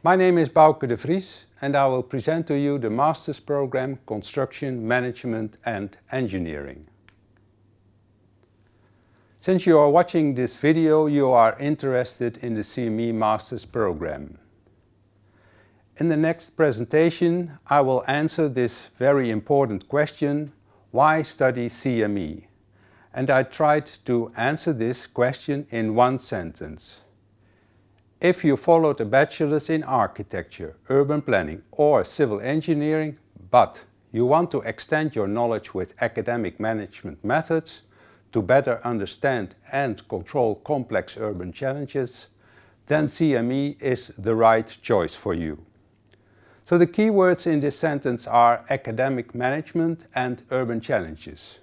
My name is Bouke de Vries and I will present to you the Master's Program Construction Management and Engineering. Since you are watching this video, you are interested in the CME Master's Program. In the next presentation, I will answer this very important question: why study CME? And I tried to answer this question in one sentence. If you followed a bachelor's in architecture, urban planning or civil engineering, but you want to extend your knowledge with academic management methods to better understand and control complex urban challenges, then CME is the right choice for you. So the key words in this sentence are academic management and urban challenges.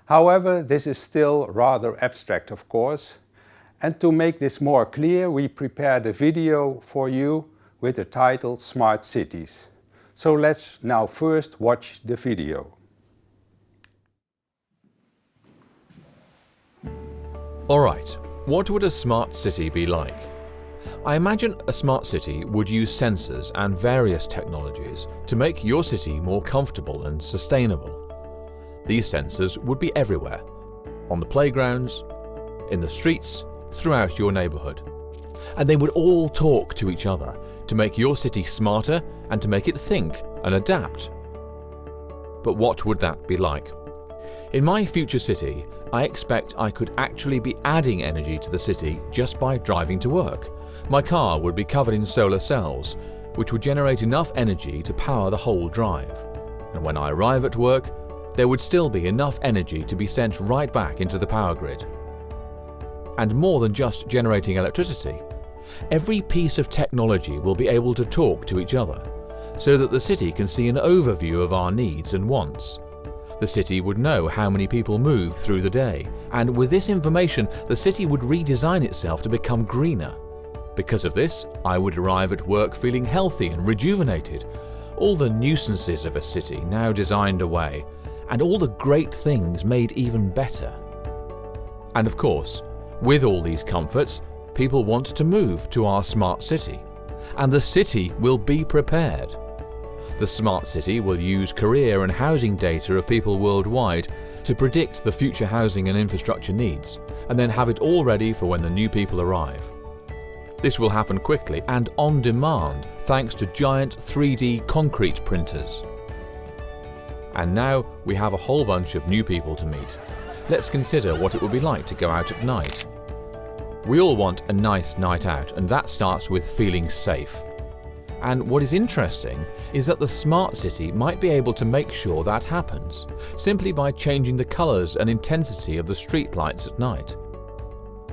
However, this is still rather abstract, of course. And to make this more clear, we prepared a video for you with the title Smart Cities. So let's now first watch the video. Alright, what would a smart city be like? I imagine a smart city would use sensors and various technologies to make your city more comfortable and sustainable. These sensors would be everywhere, on the playgrounds, in the streets, throughout your neighborhood. And they would all talk to each other to make your city smarter and to make it think and adapt. But what would that be like? In my future city, I expect I could actually be adding energy to the city just by driving to work. My car would be covered in solar cells, which would generate enough energy to power the whole drive. And when I arrive at work, there would still be enough energy to be sent right back into the power grid. And more than just generating electricity, every piece of technology will be able to talk to each other, so that the city can see an overview of our needs and wants. The city would know how many people move through the day, and with this information, the city would redesign itself to become greener. Because of this, I would arrive at work feeling healthy and rejuvenated, all the nuisances of a city now designed away, and all the great things made even better. And of course, with all these comforts, people want to move to our smart city, and the city will be prepared. The smart city will use career and housing data of people worldwide to predict the future housing and infrastructure needs, and then have it all ready for when the new people arrive. This will happen quickly and on demand thanks to giant 3D concrete printers. And now we have a whole bunch of new people to meet. Let's consider what it would be like to go out at night. We all want a nice night out, and that starts with feeling safe. And what is interesting is that the smart city might be able to make sure that happens, simply by changing the colours and intensity of the street lights at night.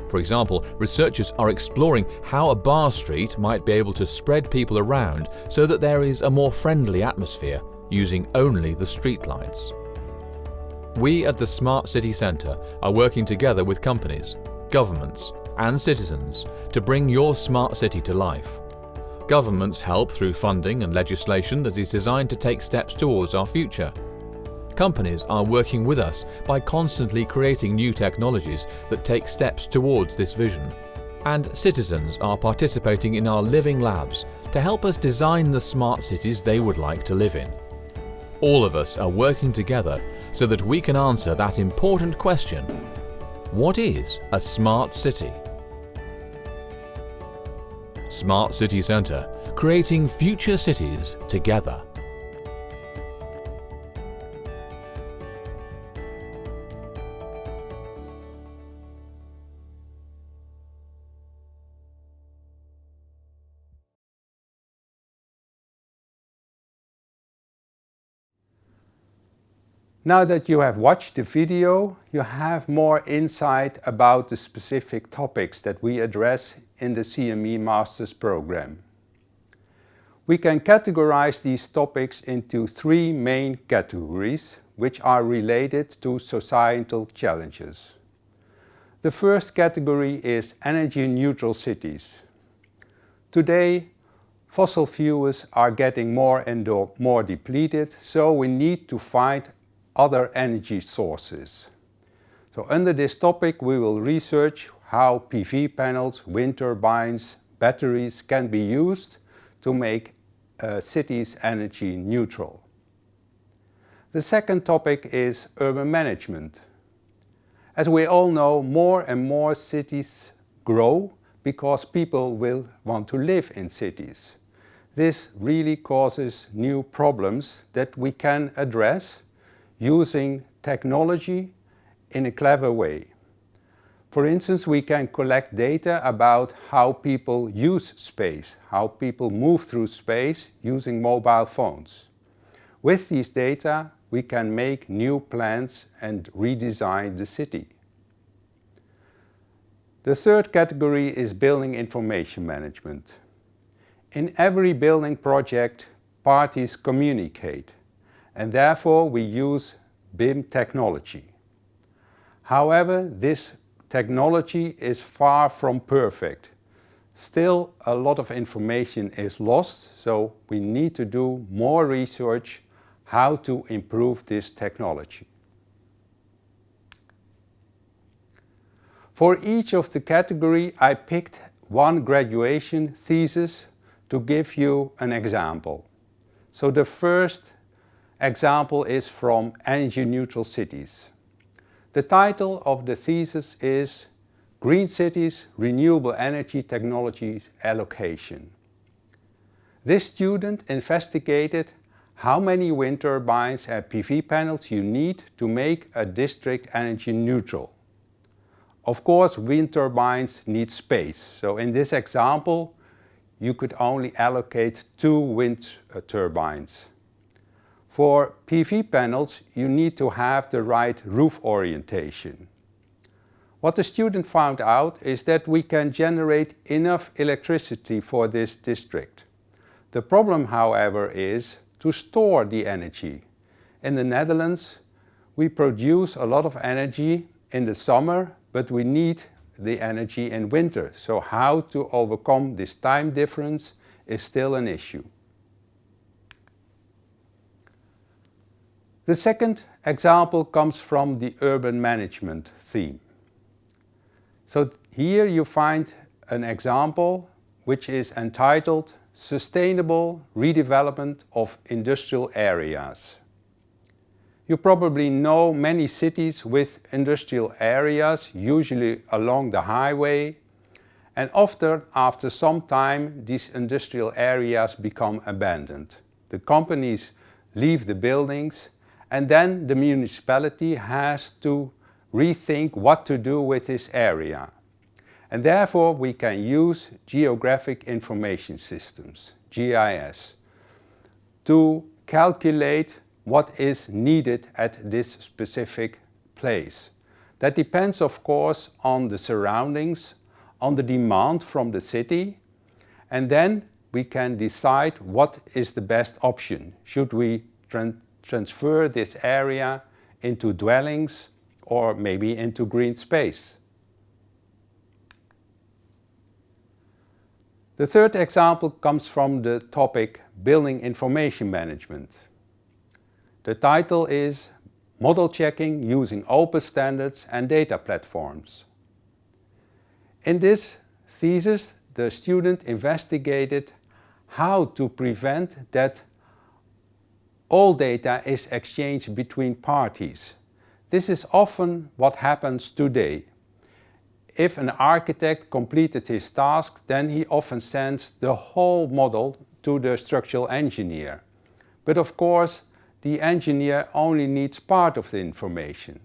For example, researchers are exploring how a bar street might be able to spread people around so that there is a more friendly atmosphere using only the street lights. We at the Smart City Centre are working together with companies, governments and citizens to bring your smart city to life. Governments help through funding and legislation that is designed to take steps towards our future. Companies are working with us by constantly creating new technologies that take steps towards this vision. And citizens are participating in our living labs to help us design the smart cities they would like to live in. All of us are working together so that we can answer that important question: what is a smart city? Smart City Centre, creating future cities together. Now that you have watched the video, you have more insight about the specific topics that we address in the CME Master's Program. We can categorize these topics into three main categories, which are related to societal challenges. The first category is energy neutral cities. Today, fossil fuels are getting more and more depleted, so we need to find other energy sources. So under this topic we will research how PV panels, wind turbines, batteries can be used to make cities energy neutral. The second topic is urban management. As we all know, more and more cities grow because people will want to live in cities. This really causes new problems that we can address using technology in a clever way. For instance, we can collect data about how people use space, how people move through space using mobile phones. With these data, we can make new plans and redesign the city. The third category is building information management. In every building project, parties communicate, and therefore we use BIM technology. However, this technology is far from perfect. Still, a lot of information is lost, so we need to do more research how to improve this technology. For each of the category, I picked one graduation thesis to give you an example. So the first example is from Energy Neutral Cities. The title of the thesis is Green Cities, Renewable Energy Technologies Allocation. This student investigated how many wind turbines and PV panels you need to make a district energy neutral. Of course, wind turbines need space, so in this example you could only allocate 2 wind turbines. For PV panels, you need to have the right roof orientation. What the student found out is that we can generate enough electricity for this district. The problem, however, is to store the energy. In the Netherlands, we produce a lot of energy in the summer, but we need the energy in winter. So how to overcome this time difference is still an issue. The second example comes from the urban management theme. So here you find an example which is entitled Sustainable Redevelopment of Industrial Areas. You probably know many cities with industrial areas, usually along the highway, and often after some time these industrial areas become abandoned. The companies leave the buildings and then the municipality has to rethink what to do with this area. And therefore we can use Geographic Information Systems, GIS, to calculate what is needed at this specific place. That depends, of course, on the surroundings, on the demand from the city, and then we can decide what is the best option. Should we transfer this area into dwellings or maybe into green space? The third example comes from the topic Building Information Management. The title is Model Checking Using Open Standards and Data Platforms. In this thesis, the student investigated how to prevent that all data is exchanged between parties. This is often what happens today. If an architect completed his task, then he often sends the whole model to the structural engineer. But of course, the engineer only needs part of the information.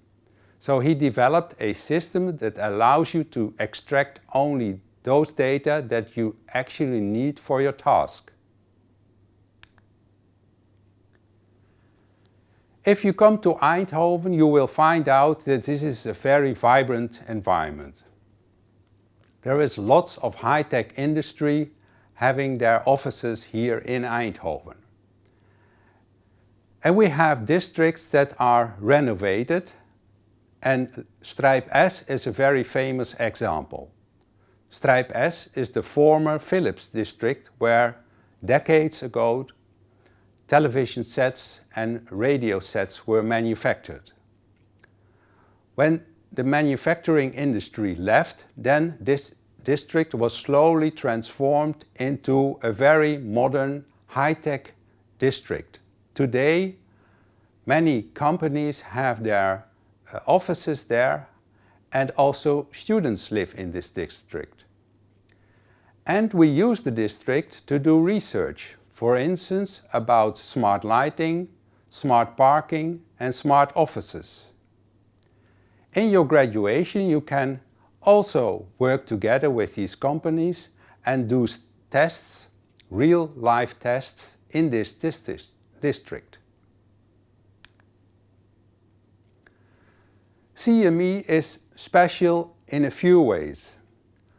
So he developed a system that allows you to extract only those data that you actually need for your task. If you come to Eindhoven, you will find out that this is a very vibrant environment. There is lots of high-tech industry having their offices here in Eindhoven. And we have districts that are renovated, and Strijp S is a very famous example. Strijp S is the former Philips district where decades ago television sets and radio sets were manufactured. When the manufacturing industry left, then this district was slowly transformed into a very modern, high-tech district. Today, many companies have their offices there, and also students live in this district. And we use the district to do research, for instance, about smart lighting, smart parking, and smart offices. In your graduation, you can also work together with these companies and do tests, real life tests in this district. CME is special in a few ways.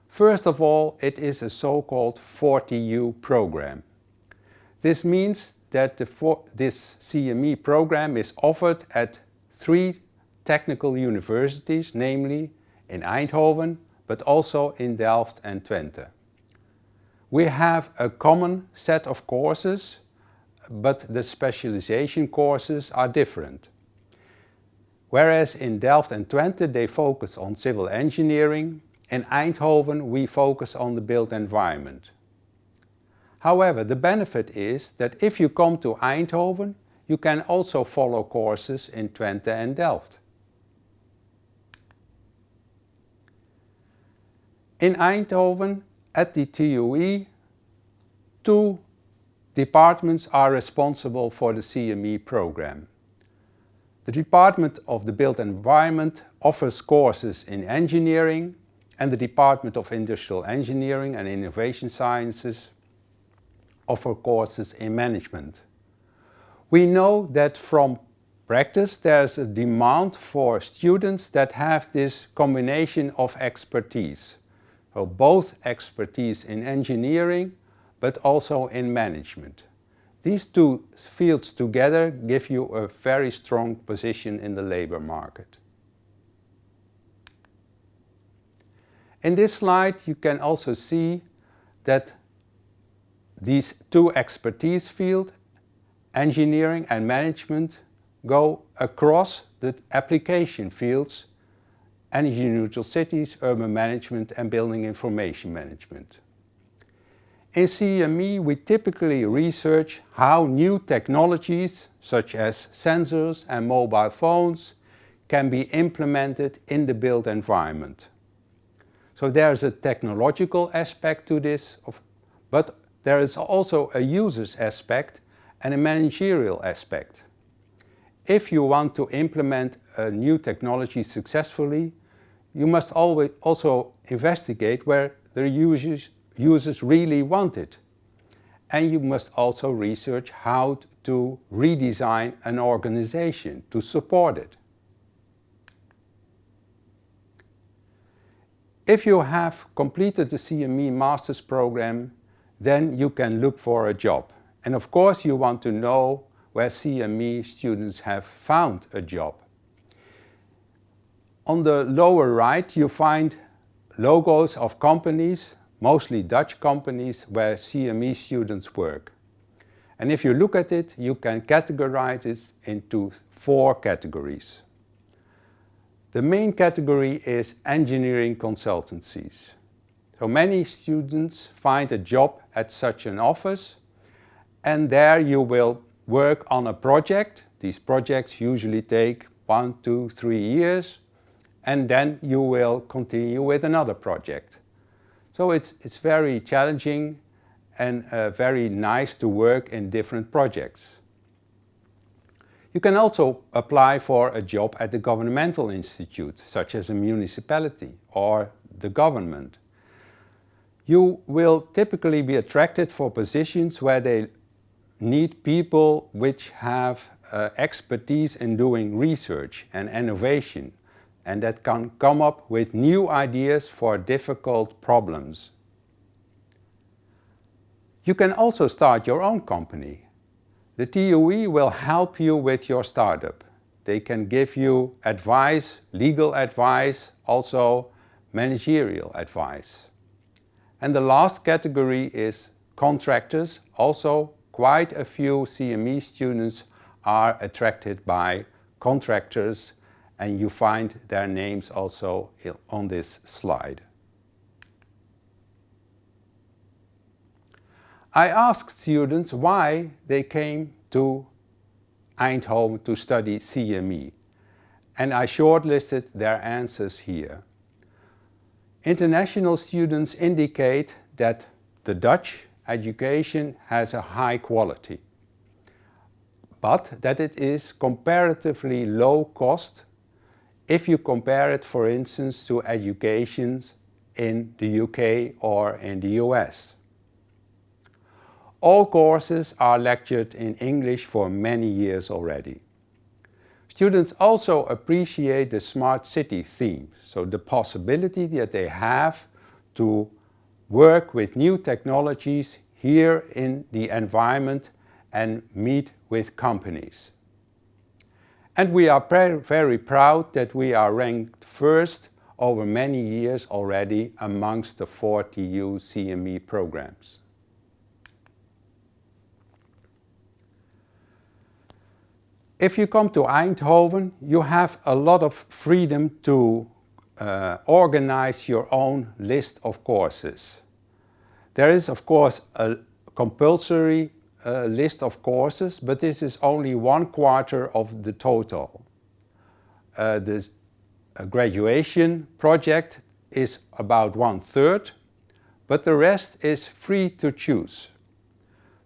First of all, it is a so-called 40U program. This means that this CME program is offered at 3 technical universities, namely in Eindhoven, but also in Delft and Twente. We have a common set of courses, but the specialization courses are different. Whereas in Delft and Twente they focus on civil engineering, in Eindhoven we focus on the built environment. However, the benefit is that if you come to Eindhoven, you can also follow courses in Twente and Delft. In Eindhoven, at the TUE, 2 departments are responsible for the CME program. The Department of the Built Environment offers courses in engineering, and the Department of Industrial Engineering and Innovation Sciences offer courses in management. We know that from practice there's a demand for students that have this combination of expertise. So both expertise in engineering but also in management. These 2 fields together give you a very strong position in the labor market. In this slide you can also see that these 2 expertise fields, engineering and management, go across the application fields: energy neutral cities, urban management and building information management. In CME we typically research how new technologies such as sensors and mobile phones can be implemented in the built environment. So there's a technological aspect to this, but there is also a user's aspect and a managerial aspect. If you want to implement a new technology successfully, you must always also investigate where the users really want it. And you must also research how to redesign an organization to support it. If you have completed the CME Master's program, then you can look for a job. And of course you want to know where CME students have found a job. On the lower right you find logos of companies, mostly Dutch companies, where CME students work. And if you look at it, you can categorize it into 4 categories. The main category is engineering consultancies. So many students find a job at such an office, and there you will work on a project. These projects usually take 1, 2, 3 years, and then you will continue with another project. So it's very challenging and very nice to work in different projects. You can also apply for a job at the governmental institute, such as a municipality or the government. You will typically be attracted for positions where they need people which have expertise in doing research and innovation, and that can come up with new ideas for difficult problems. You can also start your own company. The TUE will help you with your startup. They can give you advice, legal advice, also managerial advice. And the last category is contractors. Also quite a few CME students are attracted by contractors, and you find their names also on this slide. I asked students why they came to Eindhoven to study CME, and I shortlisted their answers here. International students indicate that the Dutch education has a high quality, but that it is comparatively low cost if you compare it, for instance, to educations in the UK or in the US. All courses are lectured in English for many years already. Students also appreciate the smart city theme, so the possibility that they have to work with new technologies here in the environment and meet with companies. And we are very proud that we are ranked first over many years already amongst the 40 EU CME programs. If you come to Eindhoven, you have a lot of freedom to organize your own list of courses. There is, of course, a compulsory list of courses, but this is only 1/4 of the total. The graduation project is about 1/3, but the rest is free to choose.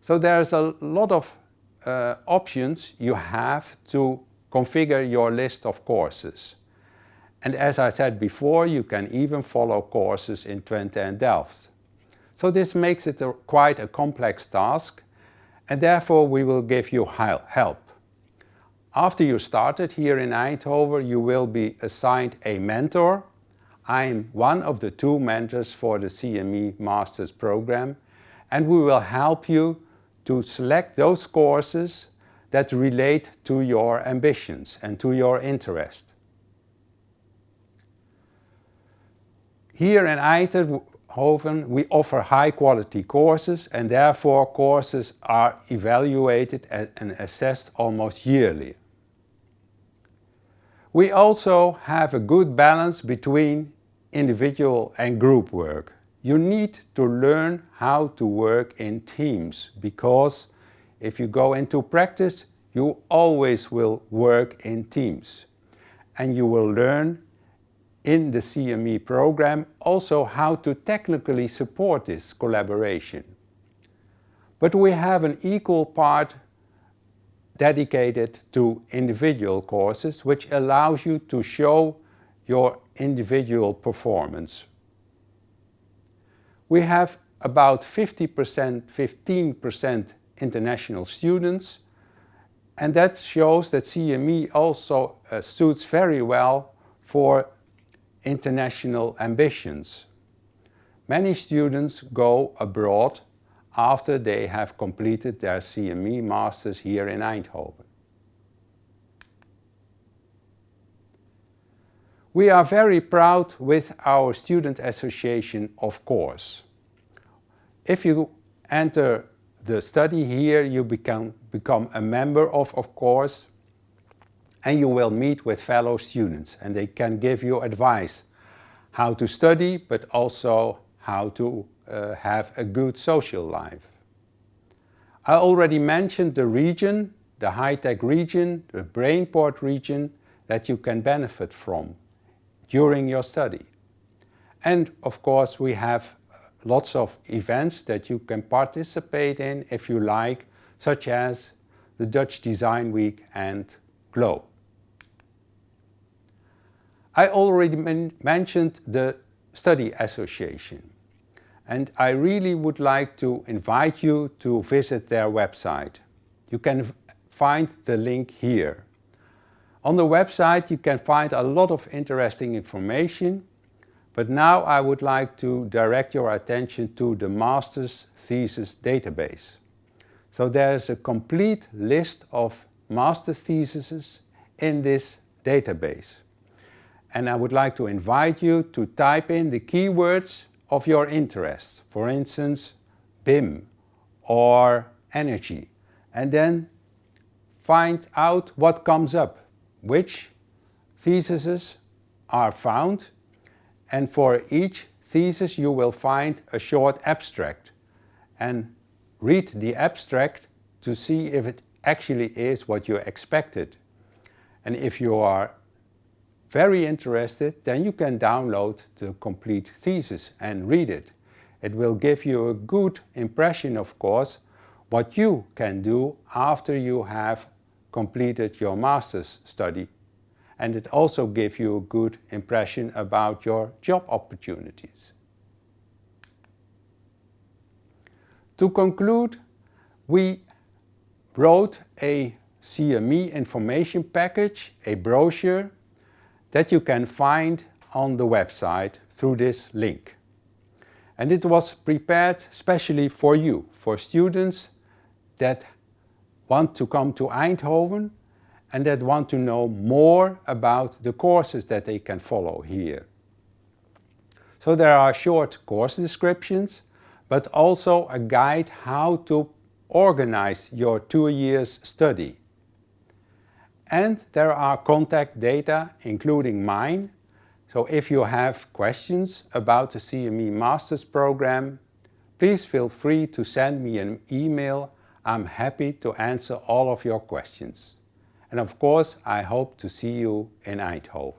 So there's a lot of options you have to configure your list of courses. And as I said before, you can even follow courses in Twente and Delft. So this makes it quite a complex task, and therefore we will give you help. After you started here in Eindhoven, you will be assigned a mentor. I'm one of the 2 mentors for the CME Masters program, and we will help you to select those courses that relate to your ambitions and to your interest. Here in Eindhoven, we offer high quality courses, and therefore courses are evaluated and assessed almost yearly. We also have a good balance between individual and group work. You need to learn how to work in teams, because if you go into practice, you always will work in teams. And you will learn in the CME program also how to technically support this collaboration. But we have an equal part dedicated to individual courses, which allows you to show your individual performance. We have about 15% international students, and that shows that CME also suits very well for international ambitions. Many students go abroad after they have completed their CME Masters here in Eindhoven. We are very proud with our student association, of course. If you enter the study here, you become a member of course, and you will meet with fellow students, and they can give you advice how to study, but also how to have a good social life. I already mentioned the region, the high-tech region, the Brainport region that you can benefit from during your study. And of course we have lots of events that you can participate in if you like, such as the Dutch Design Week and GLOW. I already mentioned the study association, and I really would like to invite you to visit their website. You can find the link here. On the website you can find a lot of interesting information, but now I would like to direct your attention to the Master's Thesis database. So there is a complete list of master's theses in this database. And I would like to invite you to type in the keywords of your interest, for instance, BIM or energy, and then find out what comes up, which theses are found, and for each thesis you will find a short abstract. And read the abstract to see if it actually is what you expected. And if you are very interested, then you can download the complete thesis and read it. It will give you a good impression, of course, what you can do after you have completed your master's study. And it also gives you a good impression about your job opportunities. To conclude, we wrote a CME information package, a brochure, that you can find on the website through this link. And it was prepared specially for you, for students that want to come to Eindhoven and that want to know more about the courses that they can follow here. So there are short course descriptions, but also a guide how to organize your 2 years study. And there are contact data, including mine. So if you have questions about the CME Master's Program, please feel free to send me an email. I'm happy to answer all of your questions. And of course, I hope to see you in Eindhoven.